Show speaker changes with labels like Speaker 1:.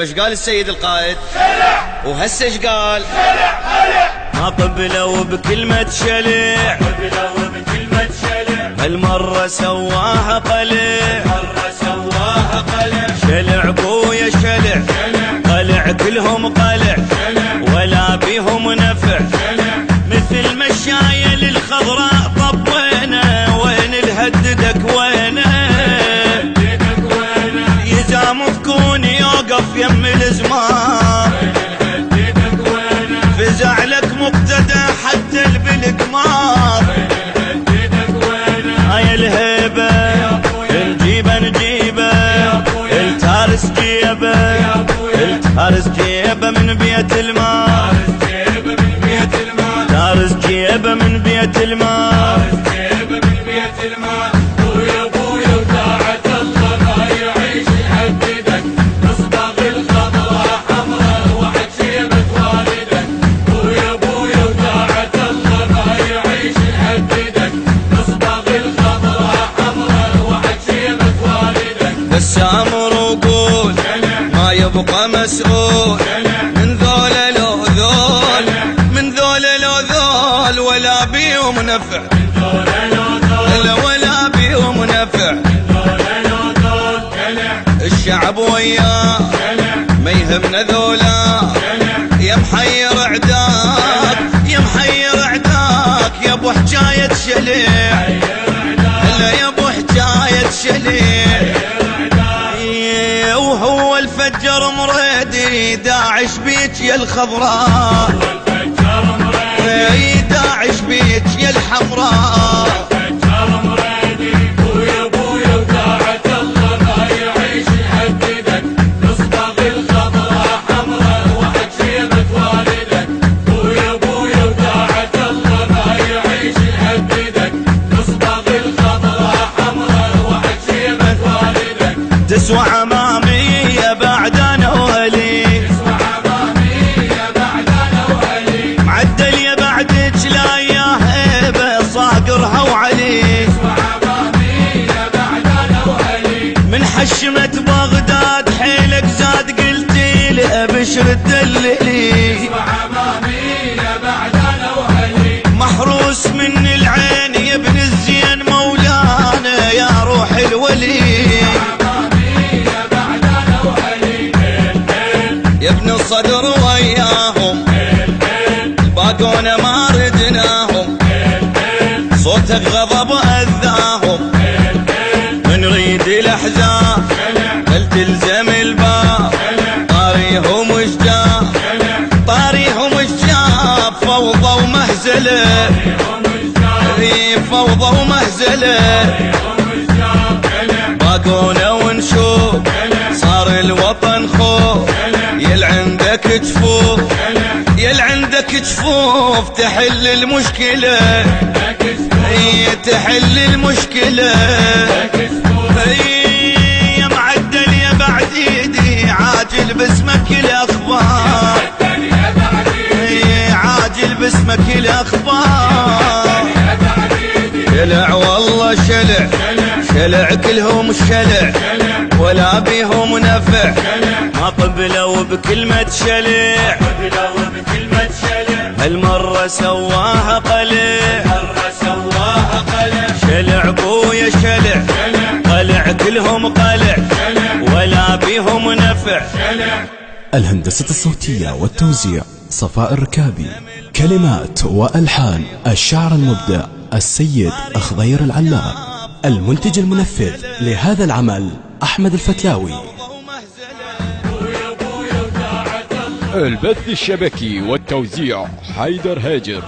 Speaker 1: ايش قال السيد القائد؟
Speaker 2: شلع.
Speaker 1: وهسه ايش قال؟
Speaker 2: شلع خلع.
Speaker 3: ما قبلوا بكلمة شلع،
Speaker 2: قبلوا بكلمة شلع،
Speaker 3: هالمرة سواها قلع،
Speaker 2: مرة سواها قلع.
Speaker 3: شلع بويا شلع، قلع كلهم قلع، ولا بيهم نفع، مثل مشايل الخضراء. طب وين الهددك وينه؟ يزام تكون يوقف يم الزمان، فزع لك مقتدى حتى البالقمار. هاي الهيبة نجيبه التارس جيبه من بيت المال، تارس جيبه من بيت المال.
Speaker 2: بويا بويا وطاعة الله ما يعيش يحددك، نصبغ الخضراء حمراء وحد شيبة والدك. بويا بويا وطاعة الله ما يعيش يحددك، نصبغ الخضراء حمراء وحد شيبة والدك.
Speaker 1: بس امر وقول ما يبقى مسؤول من ذولا لو ذول، من ذولا لو ذول، ولا بيهم نفع، ولا بيهم نفع. الشعب وياه ما يهمنا ذولا، يا محير عداك، يا محير عداك، يا ابو حجاية شليع، هلا يا ابو حجاية شليع. وهو الفجر مريدي داعش بيك يا الخضراء، داعش بيك يا الحمراء.
Speaker 2: بويا بويا وطاعة الله ما يعيش يحددك، نصبغ الخضراء حمراء وحد شيبة والدك. بويا بويا وطاعة الله ما يعيش يحددك، نصبغ الخضراء حمراء وحد شيبة والدك.
Speaker 3: تسوى عمامية بعد انا وهلي،
Speaker 2: تسوى عمامية بعد انا وهلي،
Speaker 3: معدل يا بعدك لا يا هيبة صاقرها وعلي.
Speaker 2: تسوى عمامية بعد انا وهلي،
Speaker 3: من حشمة بغداد حيلك زاد قلتي لها بشر الدللي.
Speaker 2: تسوى عمامية بعد انا وهلي،
Speaker 3: محروس من العين يا ابن الزين مولانا يا روح الولي.
Speaker 1: يا ابن الصدر وياهم باقونا ما ردناهم، صوتك غضب أذاهم، نريد الأحزاب بل تلزم الباب. طاريهم وشجاب، طاريهم وشجاب، فوضى ومهزلة، فوضى ومهزلة. باقونا ونشوف صار الوطن خوف، يل عندك جفوف، يل عندك جفوف، تحل المشكلة، تحل المشكلة. يا معدل يا بعديدي عاجل باسمك الأخبار، عاجل باسمك الأخبار. شلع والله شلع، شلع كلهم شلع، ولا بيهم نفع، ما قبلوا بكلمة شلع، هالمرة سواها قلع، شلع بويا شلع، قلع كلهم قلع، ولا بيهم نفع.
Speaker 4: الهندسة الصوتية والتوزيع صفاء الركابي، كلمات وألحان الشاعر المبدع السيد خضير العلام، المنتج المنفذ لهذا العمل أحمد الفتلاوي.
Speaker 5: البث الشبكي والتوزيع حيدر هاجر.